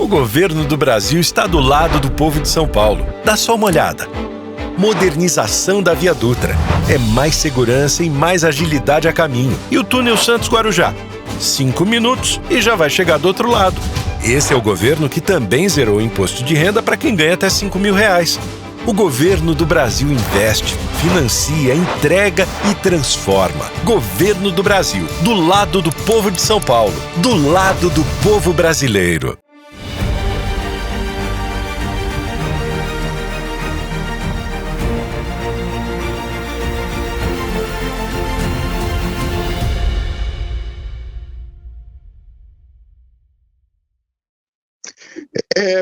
O governo do Brasil está do lado do povo de São Paulo. Dá só uma olhada. Modernização da Via Dutra. É mais segurança e mais agilidade a caminho. E o túnel Santos-Guarujá? 5 minutos e já vai chegar do outro lado. Esse é o governo que também zerou o imposto de renda para quem ganha até R$5.000. O governo do Brasil investe, financia, entrega e transforma. Governo do Brasil, do lado do povo de São Paulo, do lado do povo brasileiro.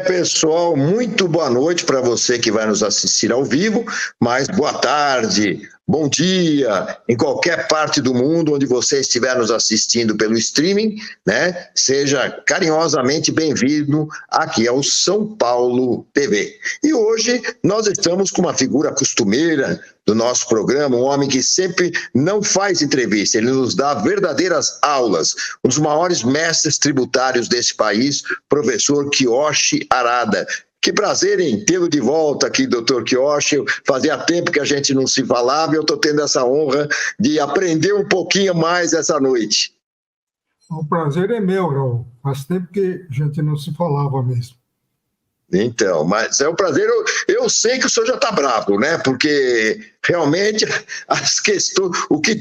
Pessoal, muito boa noite para você que vai nos assistir ao vivo, mas boa tarde, bom dia, em qualquer parte do mundo onde você estiver nos assistindo pelo streaming, né? Seja carinhosamente bem-vindo aqui ao São Paulo TV. E hoje nós estamos com uma figura costumeira do nosso programa, um homem que sempre não faz entrevista, ele nos dá verdadeiras aulas, um dos maiores mestres tributários desse país, professor Kiyoshi Arada. Que prazer em tê-lo de volta aqui, doutor Kiyoshi. Fazia tempo que a gente não se falava e eu estou tendo essa honra de aprender um pouquinho mais essa noite. O prazer é meu, Raul. Faz tempo que a gente não se falava mesmo. Então, mas é um prazer. Eu sei que o senhor já está bravo, né? Porque realmente as questões, o que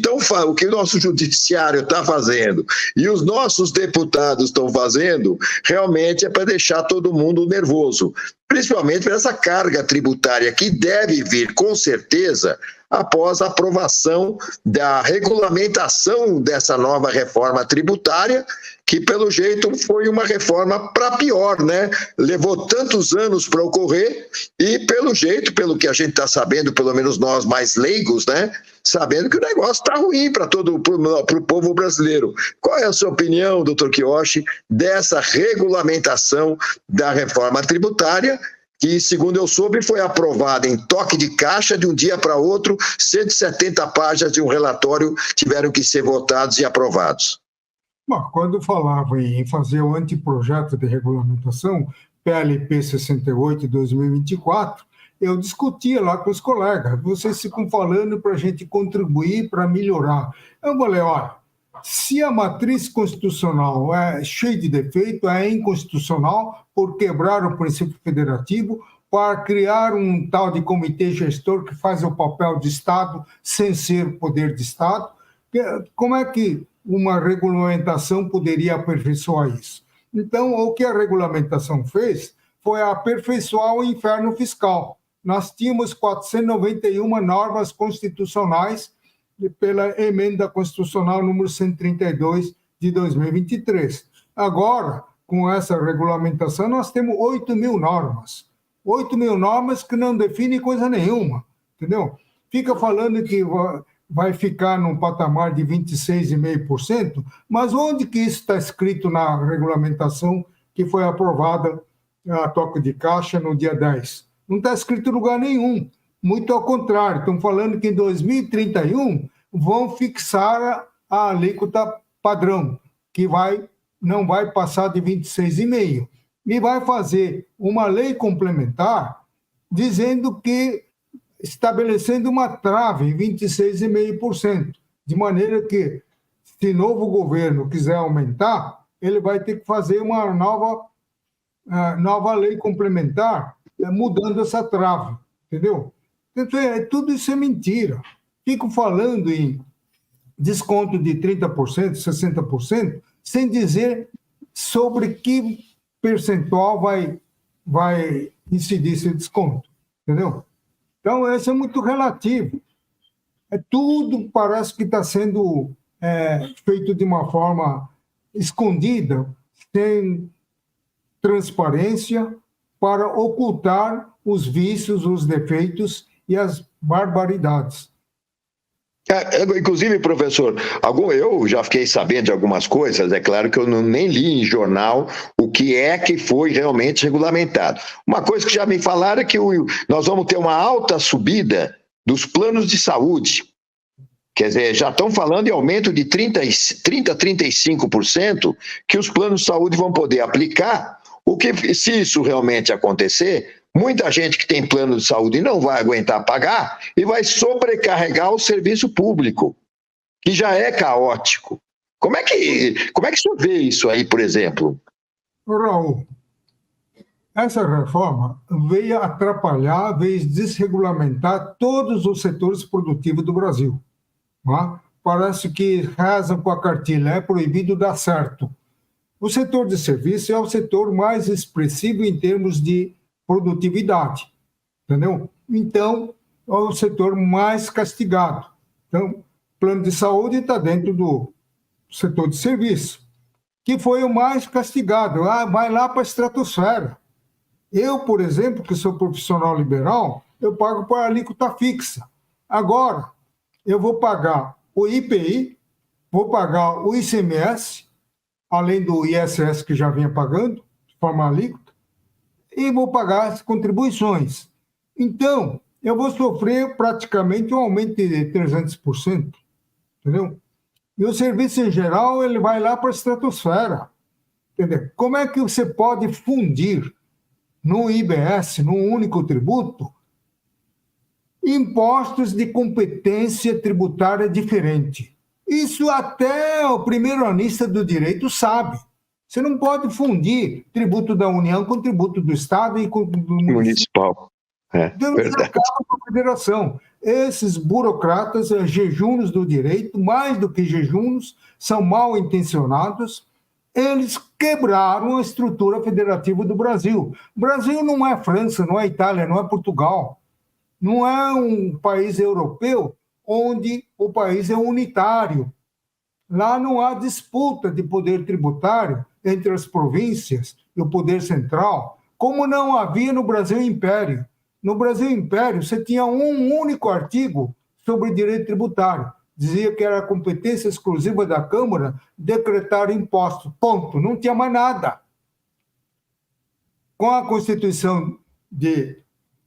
o nosso judiciário está fazendo e os nossos deputados estão fazendo, realmente é para deixar todo mundo nervoso, principalmente por essa carga tributária que deve vir, com certeza, após a aprovação da regulamentação dessa nova reforma tributária, que pelo jeito foi uma reforma para pior, né? Levou tantos anos para ocorrer e pelo jeito, pelo que a gente está sabendo, pelo menos nós mais leigos, né? Sabendo que o negócio está ruim para o povo brasileiro. Qual é a sua opinião, doutor Kiyoshi, dessa regulamentação da reforma tributária, que, segundo eu soube, foi aprovada em toque de caixa de um dia para outro, 170 páginas de um relatório tiveram que ser votados e aprovados? Bom, quando falava em fazer o anteprojeto de regulamentação, PLP 68 de 2024, eu discutia lá com os colegas, vocês ficam falando para a gente contribuir para melhorar. Eu falei, olha, se a matriz constitucional é cheia de defeito, é inconstitucional por quebrar o princípio federativo, para criar um tal de comitê gestor que faz o papel de Estado sem ser poder de Estado, como é que uma regulamentação poderia aperfeiçoar isso? Então, o que a regulamentação fez foi aperfeiçoar o inferno fiscal. Nós tínhamos 491 normas constitucionais pela emenda constitucional número 132 de 2023. Agora, com essa regulamentação, nós temos 8.000 normas. 8.000 normas que não definem coisa nenhuma, entendeu? Fica falando que vai ficar num patamar de 26,5%, mas onde que isso está escrito na regulamentação que foi aprovada a toque de caixa no dia 10? Não está escrito em lugar nenhum. Muito ao contrário, estão falando que em 2031 vão fixar a alíquota padrão, que não vai passar de 26,5%. E vai fazer uma lei complementar dizendo que, estabelecendo uma trave em 26,5%, de maneira que, se novo governo quiser aumentar, ele vai ter que fazer uma nova lei complementar, mudando essa trave, entendeu? Então, tudo isso é mentira. Fico falando em desconto de 30%, 60%, sem dizer sobre que percentual vai incidir esse desconto, entendeu? Então, isso é muito relativo. Tudo parece que está sendo feito de uma forma escondida, sem transparência, para ocultar os vícios, os defeitos e as barbaridades. Inclusive, professor, eu já fiquei sabendo de algumas coisas, é claro que eu nem li em jornal o que é que foi realmente regulamentado. Uma coisa que já me falaram é que nós vamos ter uma alta subida dos planos de saúde. Quer dizer, já estão falando em aumento de 30% a 35% que os planos de saúde vão poder aplicar, o se isso realmente acontecer, muita gente que tem plano de saúde não vai aguentar pagar e vai sobrecarregar o serviço público, que já é caótico. Como é que o senhor vê isso aí, por exemplo? Raul, essa reforma veio atrapalhar, veio desregulamentar todos os setores produtivos do Brasil. Não? Parece que rezam com a cartilha, é proibido dar certo. O setor de serviço é o setor mais expressivo em termos de produtividade, entendeu? Então, é o setor mais castigado. Então, plano de saúde está dentro do setor de serviço, que foi o mais castigado. Vai lá para a estratosfera. Eu, por exemplo, que sou profissional liberal, eu pago por alíquota fixa. Agora, eu vou pagar o IPI, vou pagar o ICMS, além do ISS que já vinha pagando, de forma alíquota, e vou pagar as contribuições. Então, eu vou sofrer praticamente um aumento de 300%, entendeu? E o serviço em geral, ele vai lá para a estratosfera, entendeu? Como é que você pode fundir no IBS, num único tributo, impostos de competência tributária diferente? Isso até o primeiro-anista do direito sabe. Você não pode fundir tributo da União com tributo do Estado e com do municipal. Então, isso acaba com a federação. Esses burocratas, jejunos do direito, mais do que jejunos, são mal intencionados. Eles quebraram a estrutura federativa do Brasil. O Brasil não é França, não é Itália, não é Portugal. Não é um país europeu onde o país é unitário. Lá não há disputa de poder tributário entre as províncias e o poder central, como não havia no Brasil Império. No Brasil Império, você tinha um único artigo sobre direito tributário. Dizia que era competência exclusiva da Câmara decretar imposto. Ponto. Não tinha mais nada. Com a Constituição de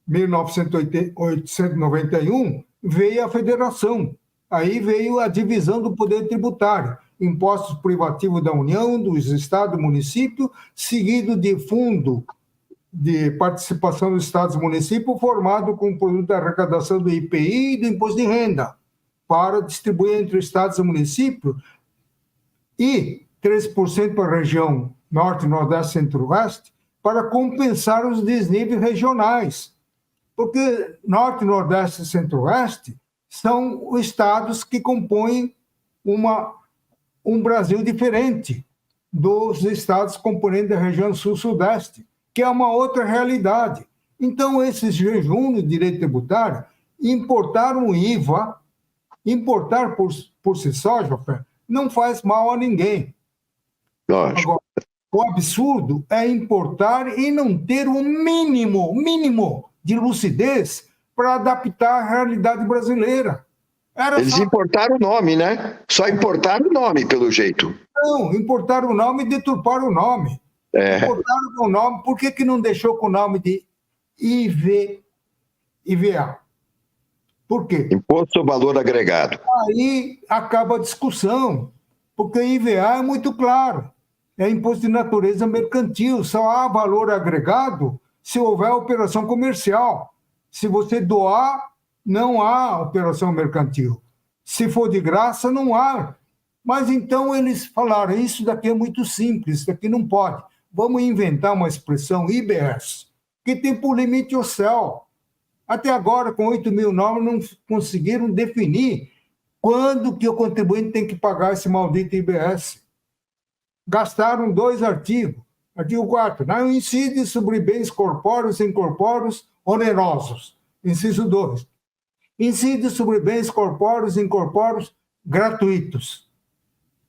1891, veio a federação. Aí veio a divisão do poder tributário. Impostos privativos da União, dos estados e municípios, seguido de fundo de participação dos estados e municípios, formado com o produto da arrecadação do IPI e do imposto de renda, para distribuir entre estados e municípios, e 3% para a região norte, nordeste, centro-oeste, para compensar os desníveis regionais. Porque norte, nordeste e centro-oeste são os estados que compõem um Brasil diferente dos estados componentes da região sul-sudeste, que é uma outra realidade. Então, esses jejunos de direito tributário importaram o IVA. Importar por si só, Jofé, não faz mal a ninguém. Lógico. Agora, o absurdo é importar e não ter o mínimo de lucidez para adaptar à realidade brasileira. Eles importaram o nome, né? Só importaram o nome, pelo jeito. Não, importaram o nome e deturparam o nome. Importaram o nome, por que não deixou com o nome de IVA? Por quê? Imposto sobre Valor Agregado. Aí acaba a discussão, porque IVA é muito claro. É imposto de natureza mercantil, só há valor agregado se houver operação comercial. Se você doar, não há operação mercantil. Se for de graça, não há. Mas então eles falaram, isso daqui é muito simples, isso daqui não pode. Vamos inventar uma expressão IBS, que tem por limite o céu. Até agora, com 8 mil normas, não conseguiram definir quando que o contribuinte tem que pagar esse maldito IBS. Gastaram 2 artigos. Artigo 4º, não incide sobre bens corpóreos e incorpóreos onerosos. Inciso 2. Incide sobre bens corpóreos e incorpóreos gratuitos.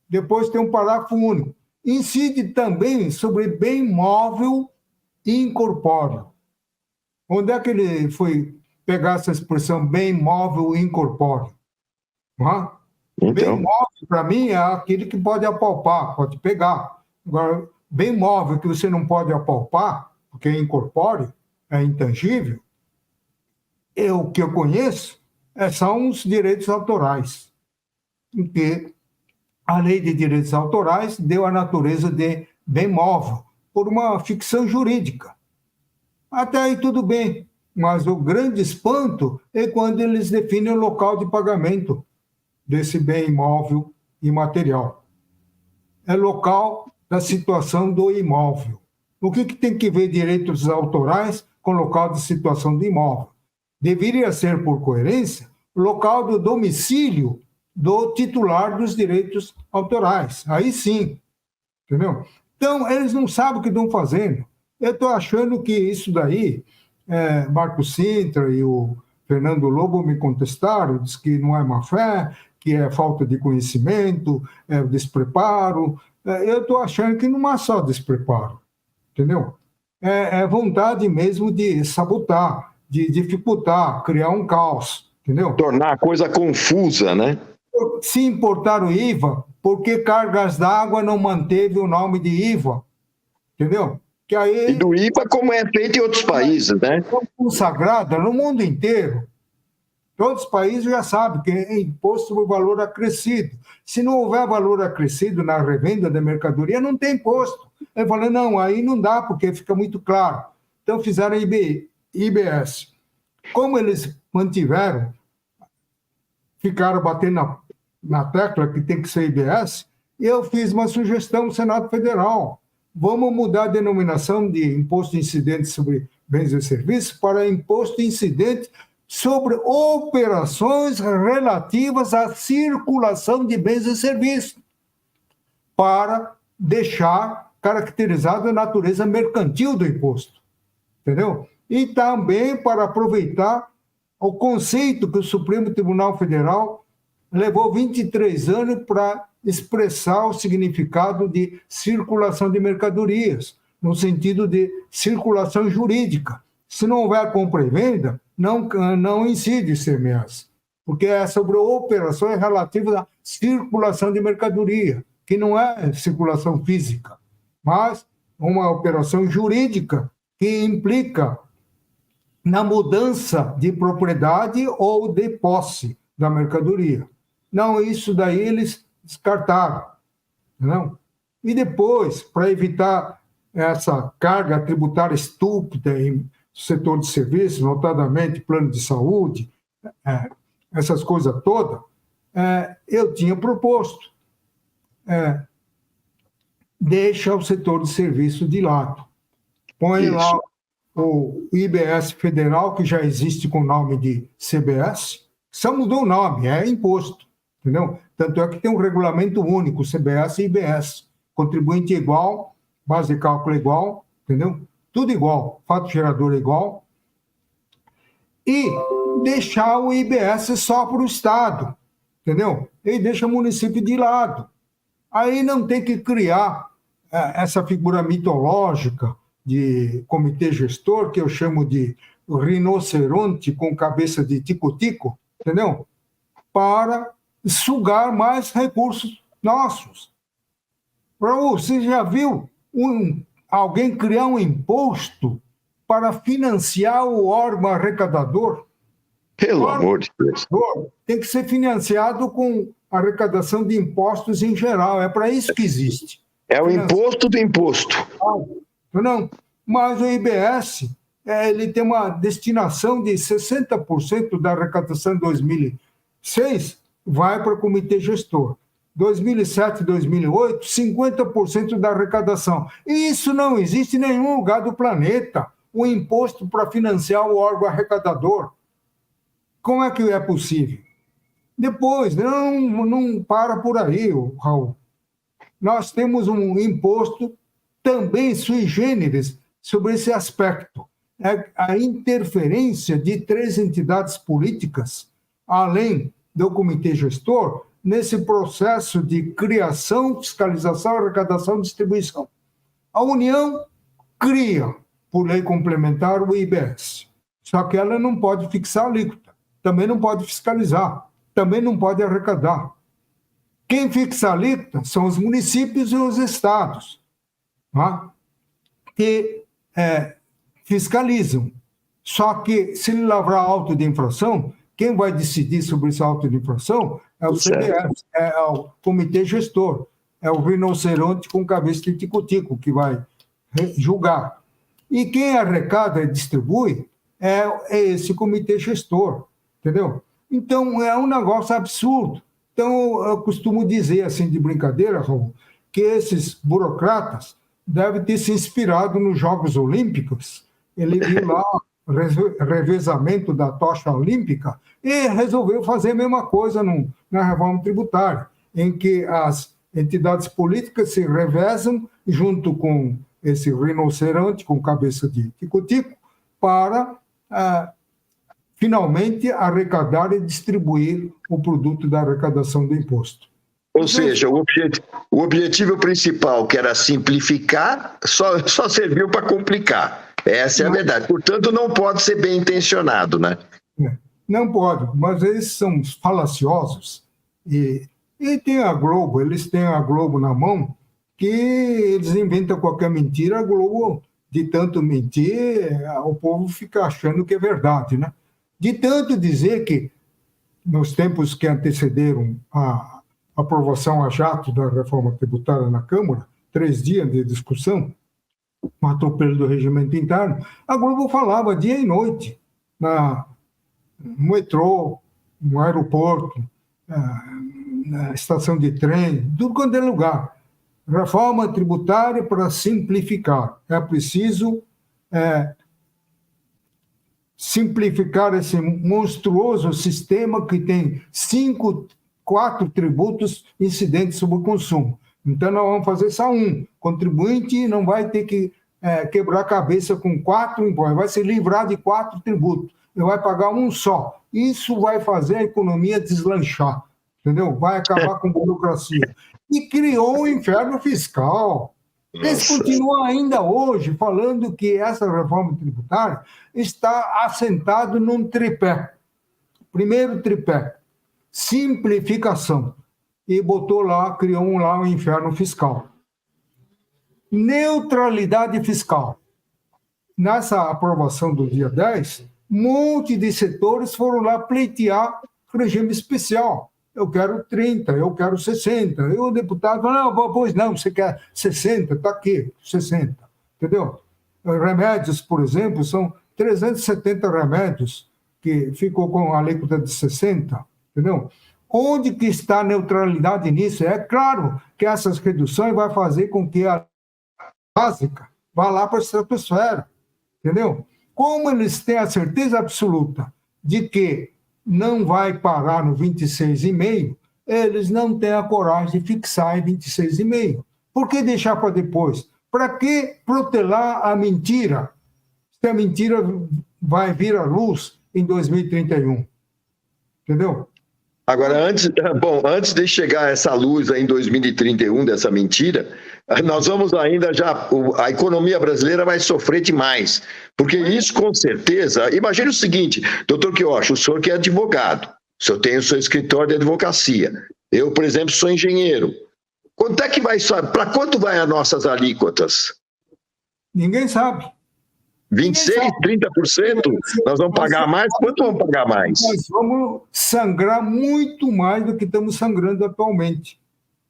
Depois tem um parágrafo único. Incide também sobre bem móvel e incorpóreo. Onde é que ele foi pegar essa expressão bem móvel e incorpóreo? Então. Bem móvel, para mim, é aquele que pode apalpar, pode pegar. Agora, bem móvel que você não pode apalpar, porque é incorpóreo, é intangível, o que eu conheço são os direitos autorais. Porque a lei de direitos autorais deu a natureza de bem móvel. por uma ficção jurídica. Até aí tudo bem, mas o grande espanto é quando eles definem o local de pagamento desse bem imóvel imaterial. É local da situação do imóvel. O que tem que ver direitos autorais com local de situação do imóvel? Deveria ser, por coerência, o local do domicílio do titular dos direitos autorais. Aí sim, entendeu? Então, eles não sabem o que estão fazendo. Eu estou achando que isso daí, Marco Sintra e o Fernando Lobo me contestaram, diz que não é má fé, que é falta de conhecimento, é despreparo. Eu estou achando que não é só despreparo, entendeu? É vontade mesmo de sabotar, de dificultar, criar um caos, entendeu? Tornar a coisa confusa, né? Se importar o IVA, por que Cargas d'Água não manteve o nome de IVA? Entendeu? Que aí, e do IVA como é feito em outros países, né? Consagrada no mundo inteiro. Todos os países já sabem que é imposto por valor acrescido. Se não houver valor acrescido na revenda da mercadoria, não tem imposto. Eu falei, não, aí não dá, porque fica muito claro. Então fizeram IBS. Como eles mantiveram, ficaram batendo na tecla que tem que ser IBS, eu fiz uma sugestão no Senado Federal. Vamos mudar a denominação de imposto incidente sobre bens e serviços para imposto incidente sobre operações relativas à circulação de bens e serviços, para deixar caracterizada a natureza mercantil do imposto, entendeu? E também para aproveitar o conceito que o Supremo Tribunal Federal levou 23 anos para expressar o significado de circulação de mercadorias, no sentido de circulação jurídica. Se não houver compra e venda, não incide ICMS, porque é sobre operações relativas à circulação de mercadoria, que não é circulação física, mas uma operação jurídica que implica na mudança de propriedade ou de posse da mercadoria. Não, isso daí eles descartaram. Não? E depois, para evitar essa carga tributária estúpida em setor de serviços, notadamente plano de saúde, essas coisas todas, eu tinha proposto. Deixa o setor de serviço de lado. Põe Isso. lá o IBS federal, que já existe com o nome de CBS, só mudou o nome, é imposto, entendeu? Tanto é que tem um regulamento único, CBS e IBS, contribuinte igual, base de cálculo igual, entendeu? Tudo igual, fato gerador igual, e deixar o IBS só para o Estado, entendeu? E deixa o município de lado. Aí não tem que criar essa figura mitológica de comitê gestor, que eu chamo de rinoceronte com cabeça de tico-tico, entendeu? Para sugar mais recursos nossos. Raul, você já viu alguém criar um imposto para financiar o órgão arrecadador? Pelo amor de Deus. Tem que ser financiado com arrecadação de impostos em geral. É para isso que existe. É o imposto do imposto. Não, mas o IBS ele tem uma destinação de 60% da arrecadação de 2006 vai para o comitê gestor. 2007 e 2008, 50% da arrecadação. E isso não existe em nenhum lugar do planeta, o imposto para financiar o órgão arrecadador. Como é que é possível? Depois, não para por aí, Raul. Nós temos um imposto também sui generis sobre esse aspecto. É a interferência de 3 entidades políticas, além do comitê gestor, nesse processo de criação, fiscalização, arrecadação e distribuição. A União cria, por lei complementar, o IBS. Só que ela não pode fixar a alíquota, também não pode fiscalizar, também não pode arrecadar. Quem fixa a alíquota são os municípios e os estados, tá? Que fiscalizam. Só que, se ele lavrar auto de infração, quem vai decidir sobre esse auto de infração é o CBS, é o comitê gestor, é o rinoceronte com cabeça de tico-tico que vai julgar. E quem arrecada e distribui é esse comitê gestor, entendeu? Então, é um negócio absurdo. Então, eu costumo dizer, assim, de brincadeira, Raul, que esses burocratas devem ter se inspirado nos Jogos Olímpicos. Ele viu lá o revezamento da tocha olímpica e resolveu fazer a mesma coisa na reforma tributária, em que as entidades políticas se revezam junto com esse rinoceronte com cabeça de tico-tico para finalmente arrecadar e distribuir o produto da arrecadação do imposto. Ou seja, o objetivo principal, que era simplificar, só serviu para complicar. Essa é a verdade. Portanto, não pode ser bem intencionado, né? Não pode, mas eles são falaciosos. E tem a Globo, eles têm a Globo na mão, que eles inventam qualquer mentira, a Globo, de tanto mentir, o povo fica achando que é verdade, né? De tanto dizer que, nos tempos que antecederam a aprovação a jato da reforma tributária na Câmara, 3 dias de discussão, um atropelo do regimento interno, a Globo falava dia e noite, no metrô, no aeroporto, na estação de trem, tudo quanto é lugar. Reforma tributária para simplificar. É preciso simplificar esse monstruoso sistema que tem 4 tributos incidentes sobre o consumo. Então, nós vamos fazer só um. O contribuinte não vai ter que quebrar a cabeça com 4 impostos, vai se livrar de 4 tributos. Ele vai pagar um só. Isso vai fazer a economia deslanchar, entendeu? Vai acabar com burocracia. E criou um inferno fiscal. Eles continuam ainda hoje falando que essa reforma tributária está assentado num tripé. Primeiro tripé, simplificação. E botou lá, criou um inferno fiscal. Neutralidade fiscal. Nessa aprovação do dia 10, um monte de setores foram lá pleitear regime especial. Eu quero 30, eu quero 60. E o deputado falou, não, pois não, você quer 60, está aqui, 60. Entendeu? Remédios, por exemplo, são 370 remédios que ficou com a alíquota de 60, entendeu? Onde que está a neutralidade nisso? É claro que essas reduções vão fazer com que a básica vá lá para a estratosfera, entendeu? Como eles têm a certeza absoluta de que não vai parar no 26,5, eles não têm a coragem de fixar em 26,5. Por que deixar para depois? Para que protelar a mentira? Se a mentira vai vir à luz em 2031. Entendeu? Agora, antes de chegar a essa luz aí em 2031, dessa mentira, nós vamos ainda a economia brasileira vai sofrer demais, porque isso com certeza, imagine o seguinte, doutor Quiocho, o senhor que é advogado, o senhor tem o seu escritório de advocacia, eu, por exemplo, sou engenheiro, quanto é que vai, para quanto vai as nossas alíquotas? Ninguém sabe. 26%, 30%? Nós vamos pagar mais? Quanto vamos pagar mais? Nós vamos sangrar muito mais do que estamos sangrando atualmente.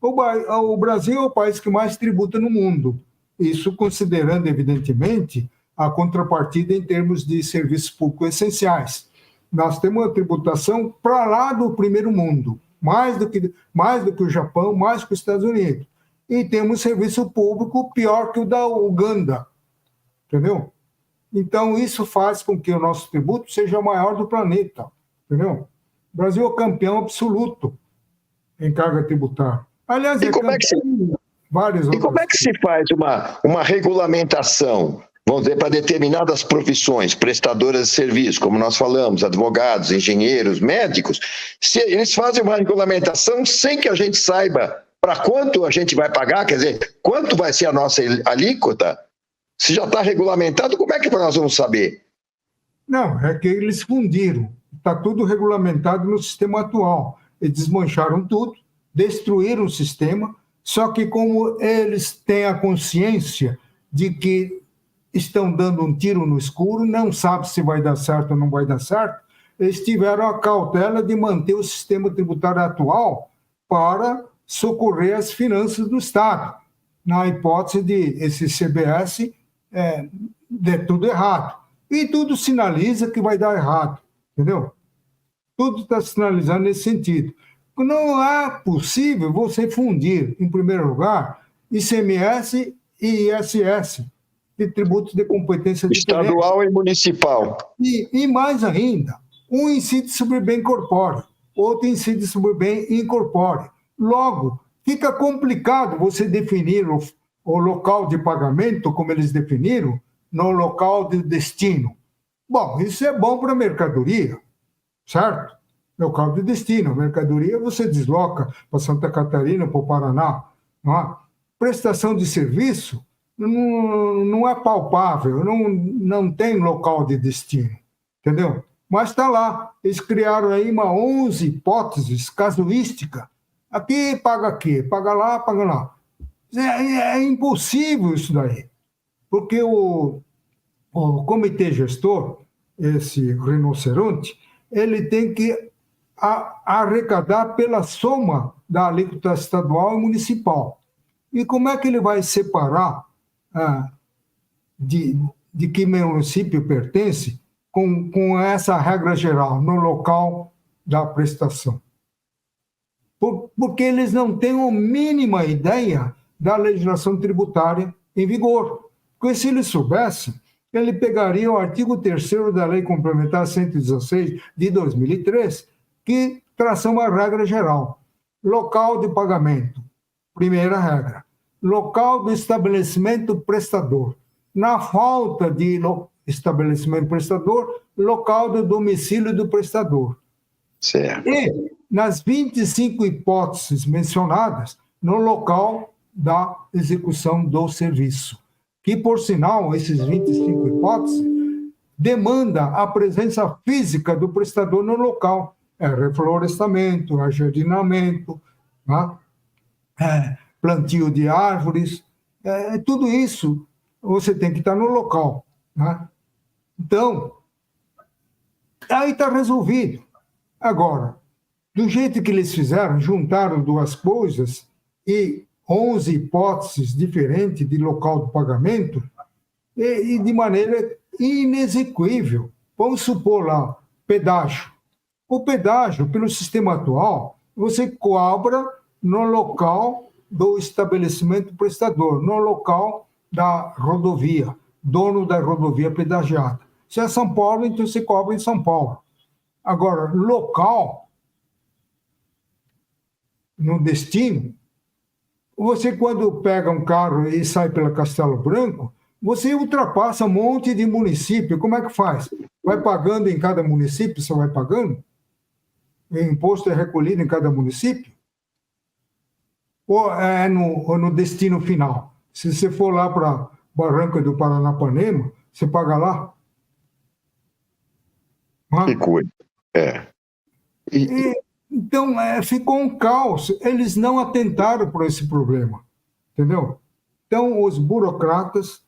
O Brasil é o país que mais tributa no mundo. Isso considerando, evidentemente, a contrapartida em termos de serviços públicos essenciais. Nós temos uma tributação para lá do primeiro mundo, mais do que o Japão, mais que os Estados Unidos. E temos serviço público pior que o da Uganda. Entendeu? Então, isso faz com que o nosso tributo seja o maior do planeta, entendeu? O Brasil é campeão absoluto em carga tributária. Aliás, como é que se faz uma regulamentação, vamos dizer, para determinadas profissões, prestadoras de serviço, como nós falamos, advogados, engenheiros, médicos, se eles fazem uma regulamentação sem que a gente saiba para quanto a gente vai pagar, quer dizer, quanto vai ser a nossa alíquota? Se já está regulamentado, como é que nós vamos saber? Não, é que eles fundiram. Está tudo regulamentado no sistema atual. Eles desmancharam tudo, destruíram o sistema, só que como eles têm a consciência de que estão dando um tiro no escuro, não sabem se vai dar certo ou não vai dar certo, eles tiveram a cautela de manter o sistema tributário atual para socorrer as finanças do Estado. na hipótese de esse CBS der tudo errado. E tudo sinaliza que vai dar errado, entendeu? Tudo está sinalizando nesse sentido. Não é possível você fundir, em primeiro lugar, ICMS e ISS, de tributos de competência diferente. Estadual e municipal. E mais ainda, um incide sobre bem corpóreo, outro incide sobre bem incorpóreo. Logo, fica complicado você definir o local de pagamento, como eles definiram, no local de destino. Bom, isso é bom para a mercadoria, certo? Local de destino. Mercadoria você desloca para Santa Catarina, para o Paraná. Não é? Prestação de serviço não é palpável, não tem local de destino, entendeu? Mas está lá. Eles criaram aí 11 hipóteses casuísticas. Aqui, paga lá, paga lá. É impossível isso daí, porque o comitê gestor, esse rinoceronte, ele tem que arrecadar pela soma da alíquota estadual e municipal. E como é que ele vai separar de que município pertence com essa regra geral no local da prestação? Porque eles não têm a mínima ideia da legislação tributária em vigor. Porque se eles soubessem, ele pegaria o artigo 3º da Lei Complementar 116 de 2003, que traça uma regra geral. Local de pagamento, primeira regra. Local do estabelecimento prestador. Na falta de estabelecimento prestador, local do domicílio do prestador. Certo. E, nas 25 hipóteses mencionadas, no local da execução do serviço. Que, por sinal, esses 25 hipóteses demanda a presença física do prestador no local. Reflorestamento, ajardinamento, plantio de árvores, tudo isso você tem que estar no local. Então, aí está resolvido. Agora, do jeito que eles fizeram, juntaram duas coisas e 11 hipóteses diferentes de local do pagamento, e de maneira inexequível. Vamos supor lá, pedágio. O pedágio, pelo sistema atual, você cobra no local do estabelecimento prestador, no local da rodovia, dono da rodovia pedagiada. Se é São Paulo, então você cobra em São Paulo. Agora, local, no destino, você quando pega um carro e sai pela Castelo Branco, você ultrapassa um monte de município. Como é que faz? Vai pagando em cada município, você vai pagando? O imposto é recolhido em cada município? Ou é no destino final? Se você for lá para Barranca do Paranapanema, você paga lá? Que coisa. Então, ficou um caos. Eles não atentaram para esse problema. Entendeu? Então, os burocratas,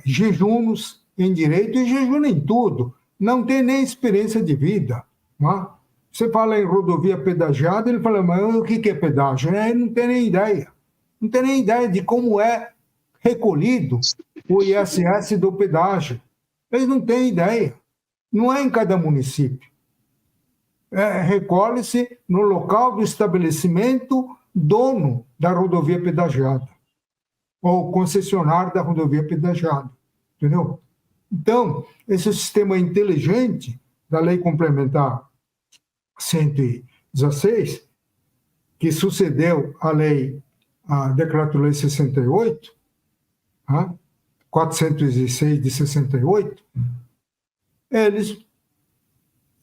jejunam em direito e jejunam em tudo. Não tem nem experiência de vida. Você fala em rodovia pedagiada, ele fala, mas o que é pedágio? Ele não tem nem ideia. Não tem nem ideia de como é recolhido o ISS do pedágio. Eles não têm ideia. Não é em cada município. Recolhe-se no local do estabelecimento dono da rodovia pedagiada, ou concessionário da rodovia pedagiada. Entendeu? Então, esse sistema inteligente da Lei Complementar 116, que sucedeu a Decreto-Lei 68, 406 de 68, eles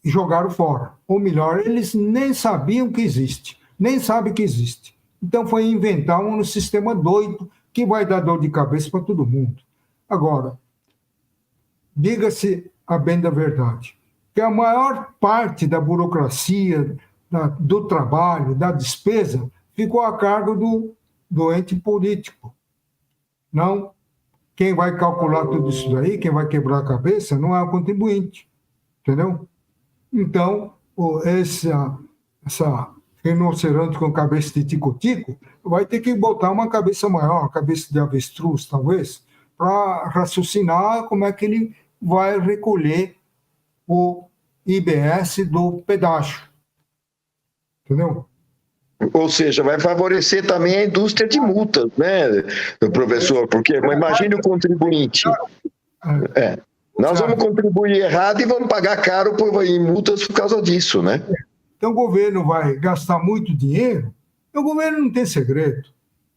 jogaram fora. Ou melhor, eles nem sabiam que existe, nem sabem que existe. Então foi inventar um sistema doido que vai dar dor de cabeça para todo mundo. Agora, diga-se a bem da verdade, que a maior parte da burocracia, do trabalho, da despesa, ficou a cargo do ente político. Não, quem vai calcular tudo isso daí, quem vai quebrar a cabeça, não é o contribuinte. Entendeu? Então, rinoceronte com cabeça de tico-tico, vai ter que botar uma cabeça maior, uma cabeça de avestruz, talvez, para raciocinar como é que ele vai recolher o IBS do pedágio. Entendeu? Ou seja, vai favorecer também a indústria de multas, né, professor? Porque imagine o contribuinte. Nós vamos contribuir errado e vamos pagar caro em multas por causa disso, né? Então o governo vai gastar muito dinheiro. O governo não tem segredo.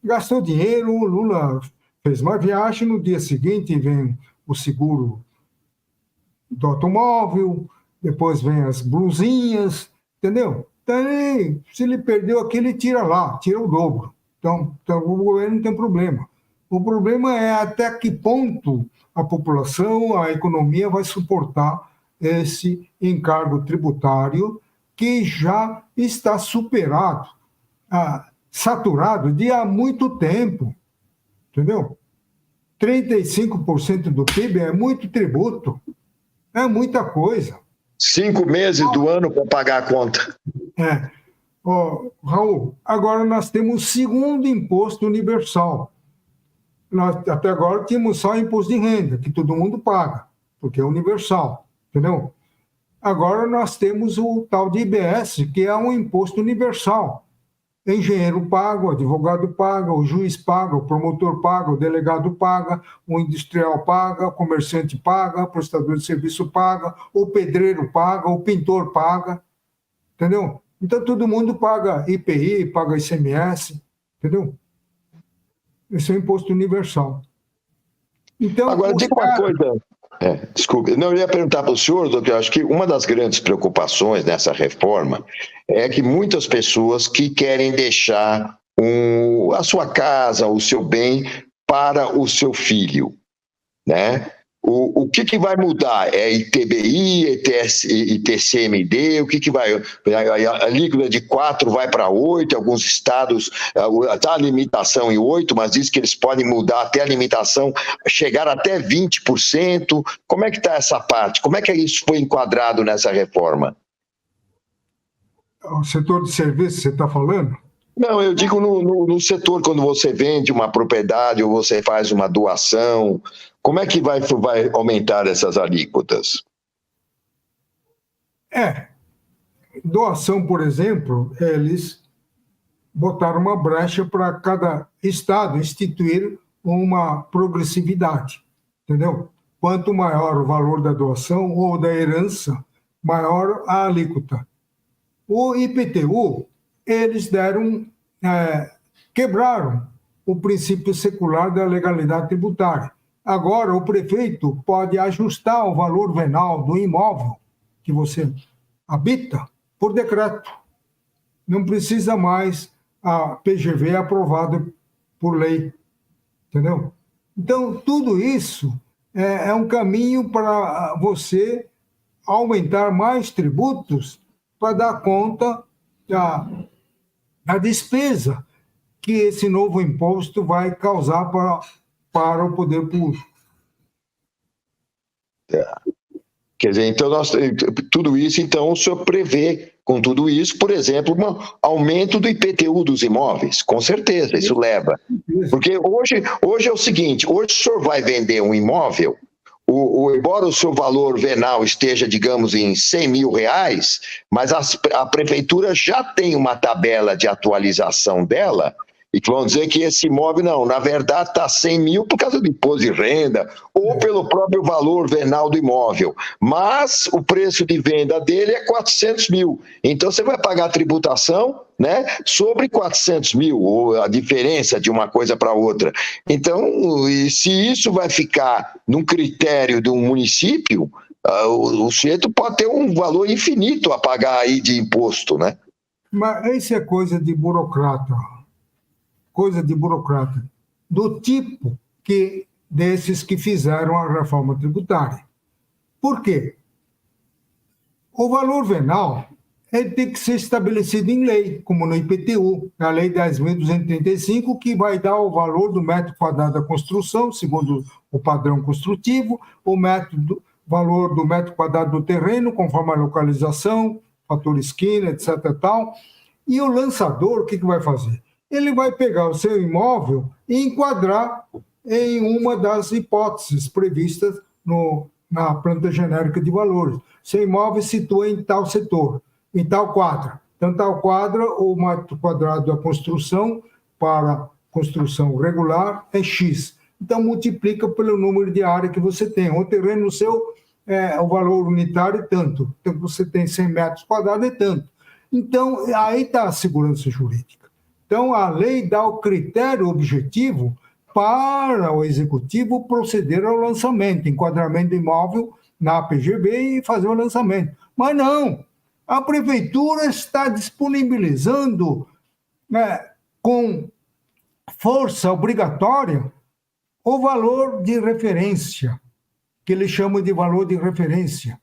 Gastou dinheiro, o Lula fez uma viagem, no dia seguinte vem o seguro do automóvel, depois vem as blusinhas, entendeu? Então, se ele perdeu aqui, ele tira lá, tira o dobro. Então o governo não tem problema. O problema é até que ponto a população, a economia vai suportar esse encargo tributário que já está superado, saturado de há muito tempo, entendeu? 35% do PIB é muito tributo, é muita coisa. 5 meses do ano para pagar a conta. Raul, agora nós temos o segundo imposto universal. Nós, até agora, tínhamos só imposto de renda, que todo mundo paga, porque é universal, entendeu? Agora nós temos o tal de IBS, que é um imposto universal. Engenheiro paga, o advogado paga, o juiz paga, o promotor paga, o delegado paga, o industrial paga, o comerciante paga, o prestador de serviço paga, o pedreiro paga, o pintor paga, entendeu? Então todo mundo paga IPI, paga ICMS, entendeu? Esse é o imposto universal. Então, agora, diga uma coisa. Desculpe, não, eu ia perguntar para o senhor, doutor, eu acho que uma das grandes preocupações nessa reforma é que muitas pessoas que querem deixar a sua casa, o seu bem para o seu filho, né? O que vai mudar? É ITBI, ITCMD? O que vai? A alíquota de 4 vai para 8, alguns estados está a limitação em 8, mas diz que eles podem mudar até a limitação, chegar até 20%. Como é que está essa parte? Como é que isso foi enquadrado nessa reforma? O setor de serviços, você está falando? Não, eu digo no setor, quando você vende uma propriedade ou você faz uma doação, como é que vai aumentar essas alíquotas? Doação, por exemplo, eles botaram uma brecha para cada estado instituir uma progressividade, entendeu? Quanto maior o valor da doação ou da herança, maior a alíquota. O IPTU, eles quebraram o princípio secular da legalidade tributária. Agora, o prefeito pode ajustar o valor venal do imóvel que você habita por decreto. Não precisa mais a PGV aprovada por lei, entendeu? Então, tudo isso é um caminho para você aumentar mais tributos para dar conta da despesa que esse novo imposto vai causar para o poder público. Quer dizer, então, tudo isso, então, o senhor prevê, com tudo isso, por exemplo, um aumento do IPTU dos imóveis, com certeza, isso leva. Porque hoje é o seguinte, hoje o senhor vai vender um imóvel, embora o seu valor venal esteja, digamos, em R$100 mil, mas a prefeitura já tem uma tabela de atualização dela, e que vão dizer que esse imóvel, não, na verdade está 100 mil por causa do imposto de renda ou pelo próprio valor venal do imóvel, mas o preço de venda dele é 400 mil. Então você vai pagar a tributação, né, sobre 400 mil, ou a diferença de uma coisa para outra. Então, se isso vai ficar num critério de um município, o sujeito pode ter um valor infinito a pagar aí de imposto, né? Mas isso é coisa de burocrata. Do tipo desses que fizeram a reforma tributária. Por quê? O valor venal tem que ser estabelecido em lei, como no IPTU, na Lei 10.235, que vai dar o valor do metro quadrado da construção, segundo o padrão construtivo, valor do metro quadrado do terreno, conforme a localização, fator esquina, etc. tal, E o lançador, o que vai fazer? Ele vai pegar o seu imóvel e enquadrar em uma das hipóteses previstas na planta genérica de valores. Seu imóvel se situa em tal setor, em tal quadra. Então, tal quadra, o metro quadrado da construção para construção regular é X. Então, multiplica pelo número de área que você tem. O terreno seu, o valor unitário é tanto. Então, você tem 100 metros quadrados, é tanto. Então, aí está a segurança jurídica. Então, a lei dá o critério objetivo para o executivo proceder ao lançamento, enquadramento do imóvel na PGB e fazer o lançamento. Mas não, a prefeitura está disponibilizando, com força obrigatória, o valor de referência, que eles chamam de valor de referência,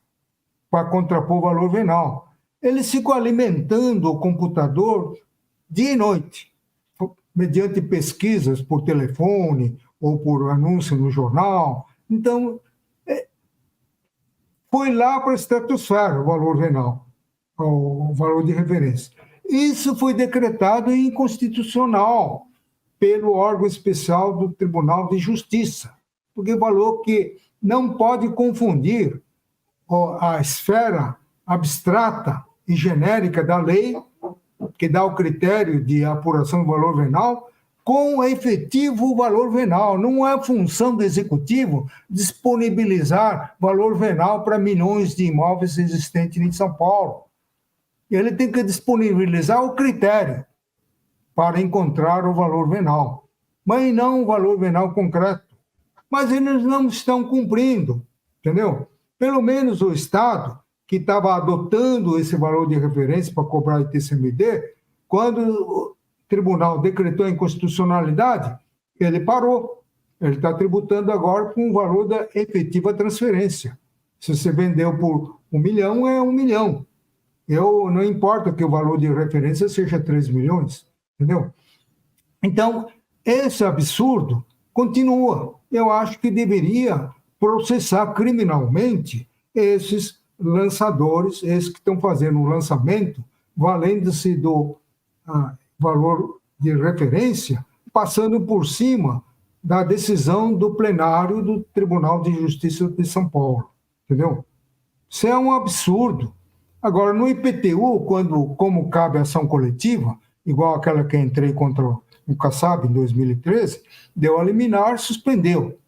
para contrapor o valor venal. Eles ficam alimentando o computador dia e noite, mediante pesquisas por telefone ou por anúncio no jornal. Então, foi lá para a estratosfera o valor venal, o valor de referência. Isso foi decretado inconstitucional pelo órgão especial do Tribunal de Justiça, porque falou que não pode confundir a esfera abstrata e genérica da lei, que dá o critério de apuração do valor venal, com o efetivo valor venal. Não é função do executivo disponibilizar valor venal para milhões de imóveis existentes em São Paulo. Ele tem que disponibilizar o critério para encontrar o valor venal, mas não o valor venal concreto. Mas eles não estão cumprindo, entendeu? Pelo menos o Estado, que estava adotando esse valor de referência para cobrar ITCMD, quando o tribunal decretou a inconstitucionalidade, ele parou. Ele está tributando agora com o valor da efetiva transferência. Se você vendeu por 1 milhão, é 1 milhão. Não importa que o valor de referência seja 3 milhões, entendeu? Então, esse absurdo continua. Eu acho que deveria processar criminalmente esses lançadores, esses que estão fazendo o lançamento, valendo-se do valor de referência, passando por cima da decisão do plenário do Tribunal de Justiça de São Paulo, entendeu? Isso é um absurdo. Agora, no IPTU, como cabe ação coletiva, igual aquela que entrei contra o Kassab em 2013, deu a liminar, suspendeu.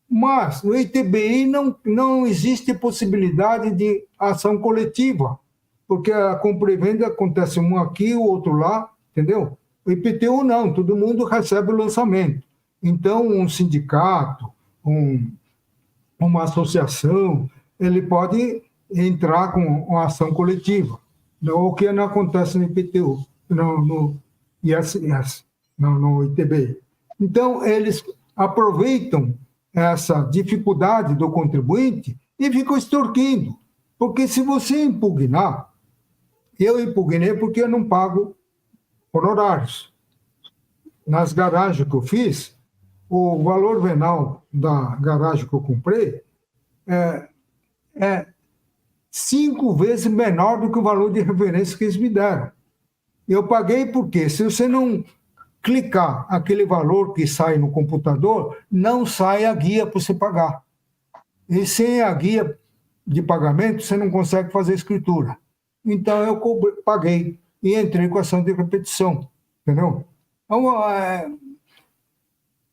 Mas no ITBI não existe possibilidade de ação coletiva, porque a compra e venda acontece um aqui, o outro lá, entendeu? O IPTU não, todo mundo recebe o lançamento. Então, um sindicato, uma associação, ele pode entrar com uma ação coletiva, o que não acontece no IPTU, no ISS, no ITBI. Então, eles aproveitam essa dificuldade do contribuinte e ficam extorquindo. Porque se você impugnar, eu impugnei porque eu não pago honorários. Nas garagens que eu fiz, o valor venal da garagem que eu comprei é 5 vezes menor do que o valor de referência que eles me deram. Eu paguei porque, se você não clicar aquele valor que sai no computador, não sai a guia para você pagar. E sem a guia de pagamento, você não consegue fazer escritura. Então, eu paguei e entrei com ação de repetição, entendeu? Então,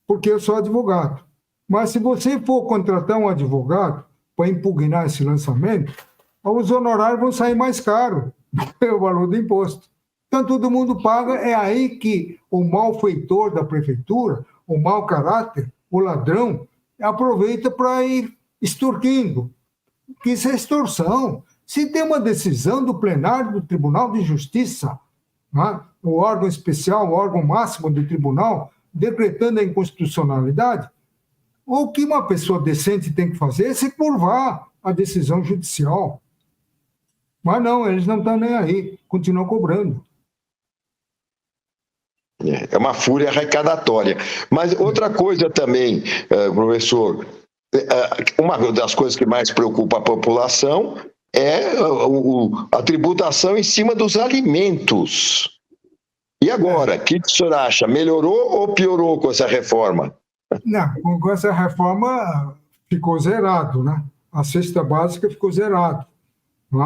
porque eu sou advogado. Mas se você for contratar um advogado para impugnar esse lançamento, os honorários vão sair mais caros do que o valor do imposto. Então, todo mundo paga, é aí que o malfeitor da prefeitura, o mau caráter, o ladrão, aproveita para ir extorquindo. Que isso é extorsão. Se tem uma decisão do plenário do Tribunal de Justiça, né, o órgão especial, o órgão máximo do tribunal, decretando a inconstitucionalidade, o que uma pessoa decente tem que fazer é se curvar a decisão judicial. Mas não, eles não estão nem aí, continuam cobrando. É uma fúria arrecadatória. Mas outra coisa também, professor, uma das coisas que mais preocupa a população é a tributação em cima dos alimentos. E agora, o que o senhor acha? Melhorou ou piorou com essa reforma? Não, com essa reforma ficou zerado, né? A cesta básica ficou zerada.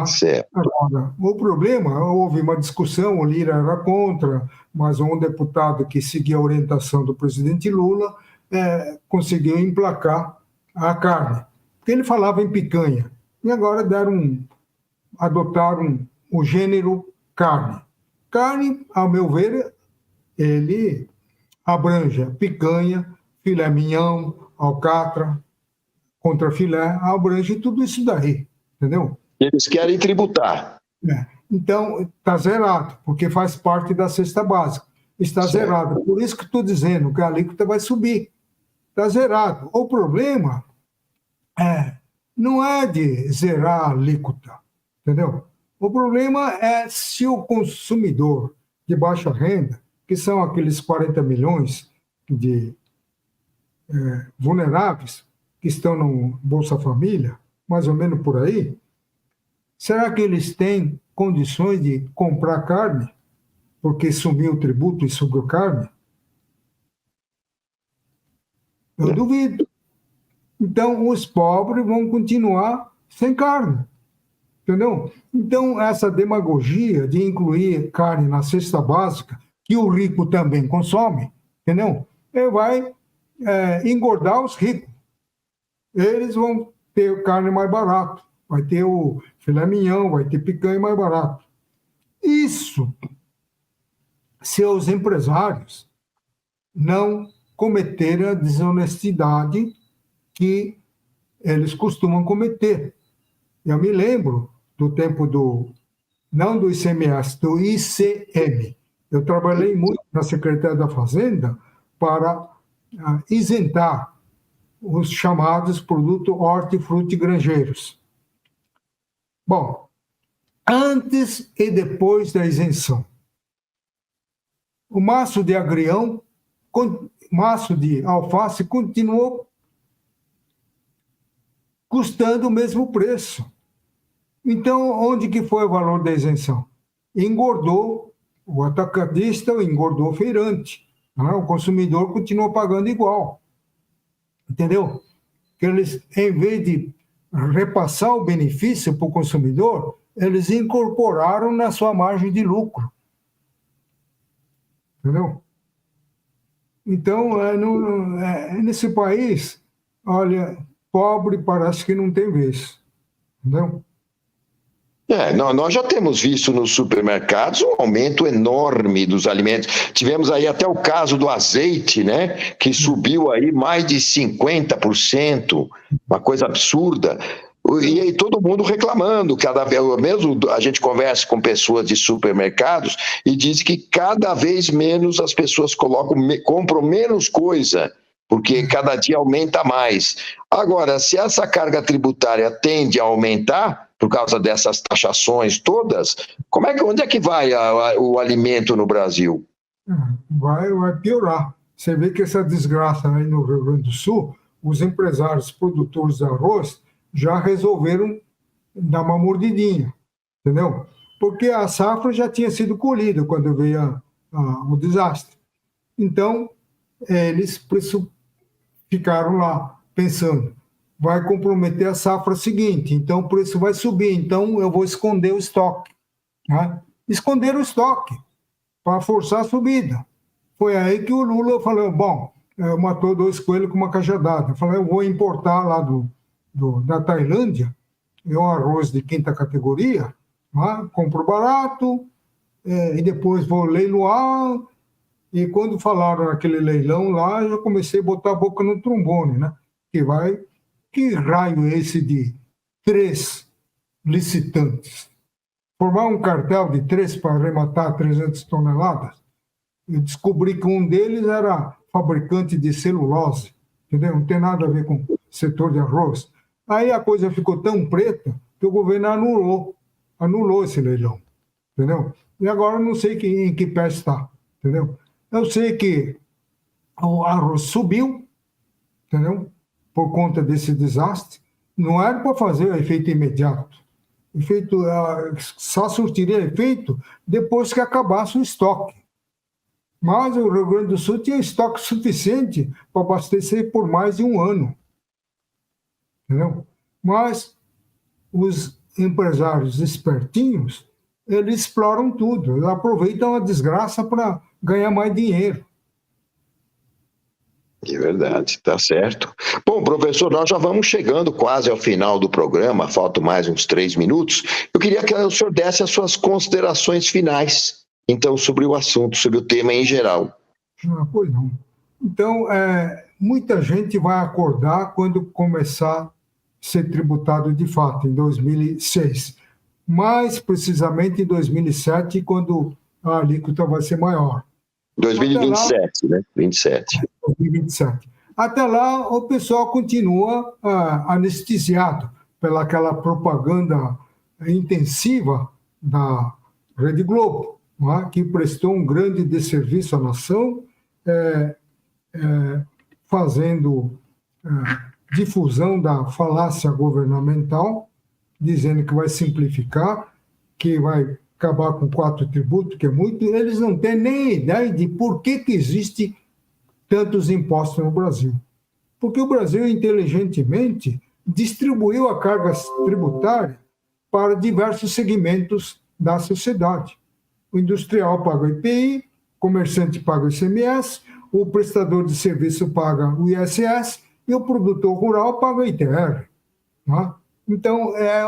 Certo. Agora, o problema, houve uma discussão, o Lira era contra, mas um deputado que seguia a orientação do presidente Lula conseguiu emplacar a carne, porque ele falava em picanha, e agora adotaram o gênero carne. Carne, ao meu ver, ele abrange picanha, filé mignon, alcatra, contrafilé, abrange tudo isso daí, entendeu? Eles querem tributar. Então, está zerado, porque faz parte da cesta básica. Está zerado. Por isso que estou dizendo que a alíquota vai subir. Está zerado. O problema não é de zerar a alíquota, entendeu? O problema é se o consumidor de baixa renda, que são aqueles 40 milhões de vulneráveis que estão no Bolsa Família, mais ou menos por aí, será que eles têm condições de comprar carne? Porque subiu o tributo e subiu carne? Eu duvido. Então, os pobres vão continuar sem carne. Entendeu? Então, essa demagogia de incluir carne na cesta básica, que o rico também consome, entendeu? Vai engordar os ricos. Eles vão ter carne mais barato. Vai ter o filé mignon, vai ter picanha mais barato. Isso, se os empresários não cometerem a desonestidade que eles costumam cometer. Eu me lembro do tempo não do ICMS, do ICM. Eu trabalhei muito na Secretaria da Fazenda para isentar os chamados produtos hortifrutigranjeiros. Bom, antes e depois da isenção, o maço de agrião, maço de alface continuou custando o mesmo preço. Então, onde que foi o valor da isenção? Engordou o atacadista, engordou o feirante. O consumidor continuou pagando igual. Entendeu? Que eles, em vez de repassar o benefício para o consumidor, eles incorporaram na sua margem de lucro. Entendeu? Então, nesse país, olha, pobre parece que não tem vez. Entendeu? Nós já temos visto nos supermercados um aumento enorme dos alimentos. Tivemos aí até o caso do azeite, né, que subiu aí mais de 50%, uma coisa absurda. E aí todo mundo reclamando, mesmo a gente conversa com pessoas de supermercados e diz que cada vez menos as pessoas compram menos coisa, porque cada dia aumenta mais. Agora, se essa carga tributária tende a aumentar, por causa dessas taxações todas, onde é que vai o alimento no Brasil? Vai piorar. Você vê que essa desgraça aí no Rio Grande do Sul, os empresários produtores de arroz já resolveram dar uma mordidinha, entendeu? Porque a safra já tinha sido colhida quando veio o desastre. Então, eles ficaram lá pensando, vai comprometer a safra seguinte, então o preço vai subir, então eu vou esconder o estoque. Né? Esconder o estoque para forçar a subida. Foi aí que o Lula falou, matou 2 coelhos com uma cajadada. Falou, eu vou importar lá da Tailândia, um arroz de 5ª categoria, né? Compro barato, e depois vou leiloar, e quando falaram naquele leilão lá, eu já comecei a botar a boca no trombone, né? Que raio é esse de 3 licitantes? Formar um cartel de 3 para arrematar 300 toneladas? Eu descobri que um deles era fabricante de celulose, entendeu? Não tem nada a ver com o setor de arroz. Aí a coisa ficou tão preta que o governo anulou esse leilão, entendeu? E agora eu não sei em que pé está, entendeu? Eu sei que o arroz subiu, entendeu? Por conta desse desastre, não era para fazer o efeito imediato. só surtiria efeito depois que acabasse o estoque. Mas o Rio Grande do Sul tinha estoque suficiente para abastecer por mais de um ano. Entendeu? Mas os empresários espertinhos, eles exploram tudo, eles aproveitam a desgraça para ganhar mais dinheiro. É verdade, tá certo. Bom, professor, nós já vamos chegando quase ao final do programa, faltam mais uns 3 minutos. Eu queria que o senhor desse as suas considerações finais, então, sobre o assunto, sobre o tema em geral. Pois não. Então, muita gente vai acordar quando começar a ser tributado de fato, em 2006. Mais precisamente em 2007, quando a alíquota vai ser maior. 2027, né? 2027. Até lá, o pessoal continua anestesiado pelaquela propaganda intensiva da Rede Globo, que prestou um grande desserviço à nação, fazendo difusão da falácia governamental, dizendo que vai simplificar, que vai acabar com 4 tributos, que é muito. Eles não têm nem ideia de por que existe tantos impostos no Brasil. Porque o Brasil, inteligentemente, distribuiu a carga tributária para diversos segmentos da sociedade. O industrial paga o IPI, o comerciante paga o ICMS, o prestador de serviço paga o ISS e o produtor rural paga o ITR. Então, é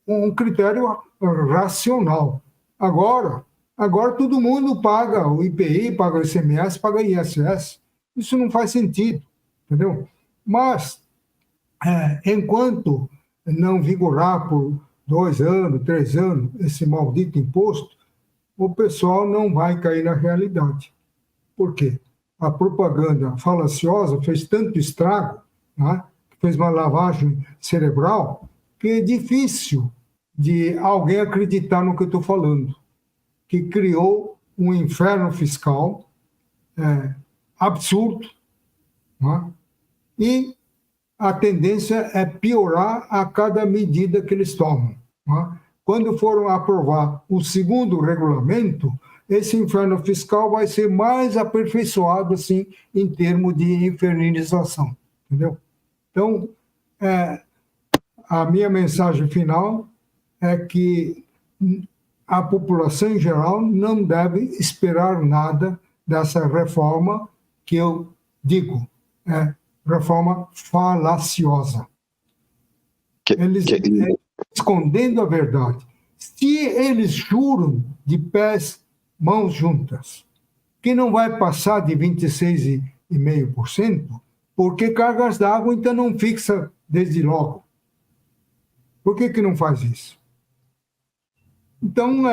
um critério racional. Agora todo mundo paga o IPI, paga o ICMS, paga o ISS. Isso não faz sentido, entendeu? Mas, enquanto não vigorar por 2 anos, 3 anos, esse maldito imposto, o pessoal não vai cair na realidade. Por quê? A propaganda falaciosa fez tanto estrago, fez uma lavagem cerebral, que é difícil de alguém acreditar no que eu estou falando, que criou um inferno fiscal absurdo, e a tendência é piorar a cada medida que eles tomam. Quando foram aprovar o segundo regulamento, esse inferno fiscal vai ser mais aperfeiçoado assim, em termos de infernização. Entendeu? Então, a minha mensagem final é que a população em geral não deve esperar nada dessa reforma que eu digo, reforma falaciosa. Eles escondendo a verdade. Se eles juram de pés, mãos juntas, que não vai passar de 26,5%, porque cargas d'água então não fixa desde logo. Por que não faz isso? Então,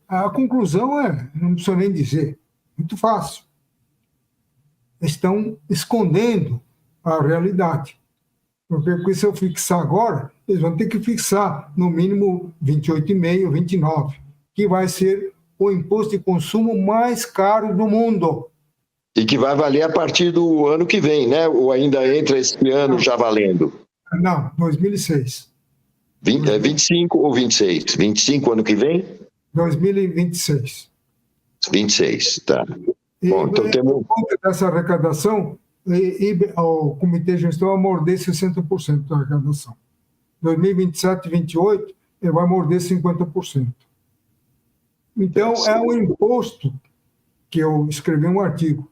a conclusão não precisa nem dizer, muito fácil. Estão escondendo a realidade. Porque se eu fixar agora, eles vão ter que fixar no mínimo 28,5%, 29%, que vai ser o imposto de consumo mais caro do mundo. E que vai valer a partir do ano que vem, né? Ou ainda entra esse ano já valendo? Não, 2006. 25 ou 26? 25 ano que vem? 2026. 26, tá. Bom, então temos... Por conta dessa arrecadação, o Comitê Gestor vai morder 60% da arrecadação. 2027 e 2028, ele vai morder 50%. Então, é um imposto que eu escrevi um artigo.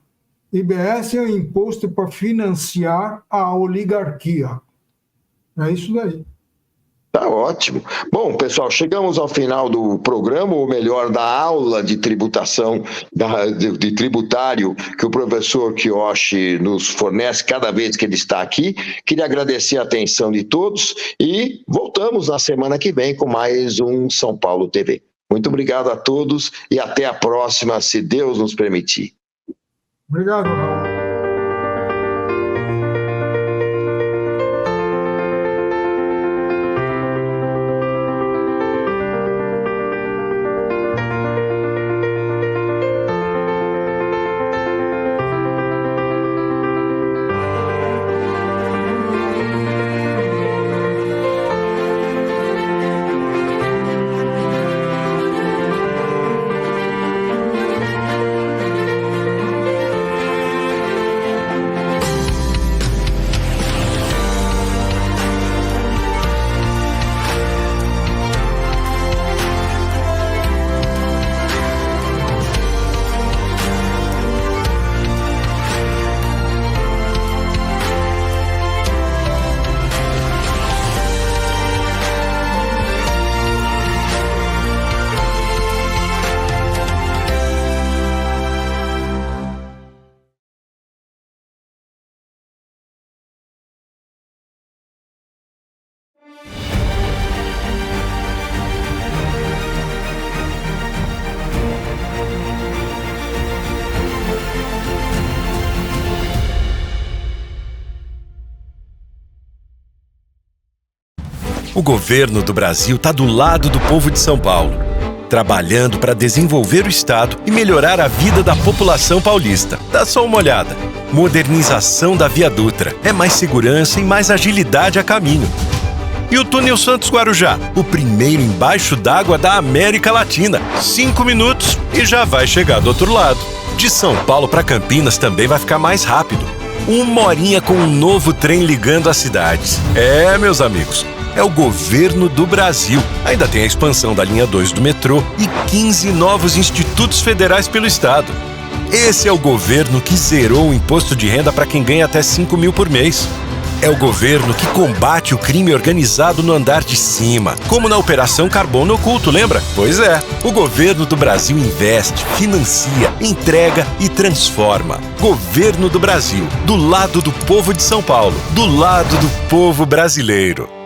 IBS é um imposto para financiar a oligarquia. É isso daí. Tá ótimo. Bom, pessoal, chegamos ao final do programa, ou melhor, da aula de tributação, de tributário que o professor Kiyoshi nos fornece cada vez que ele está aqui. Queria agradecer a atenção de todos e voltamos na semana que vem com mais um São Paulo TV. Muito obrigado a todos e até a próxima, se Deus nos permitir. Obrigado, Raul. O governo do Brasil está do lado do povo de São Paulo, trabalhando para desenvolver o estado e melhorar a vida da população paulista. Dá só uma olhada. Modernização da Via Dutra. É mais segurança e mais agilidade a caminho. E o túnel Santos Guarujá, o primeiro embaixo d'água da América Latina. 5 minutos e já vai chegar do outro lado. De São Paulo para Campinas também vai ficar mais rápido. 1 horinha com um novo trem ligando as cidades. É, meus amigos, é o governo do Brasil. Ainda tem a expansão da linha 2 do metrô e 15 novos institutos federais pelo estado. Esse é o governo que zerou o imposto de renda para quem ganha até 5 mil por mês. É o governo que combate o crime organizado no andar de cima, como na Operação Carbono Oculto, lembra? Pois é, o governo do Brasil investe, financia, entrega e transforma. Governo do Brasil, do lado do povo de São Paulo, do lado do povo brasileiro.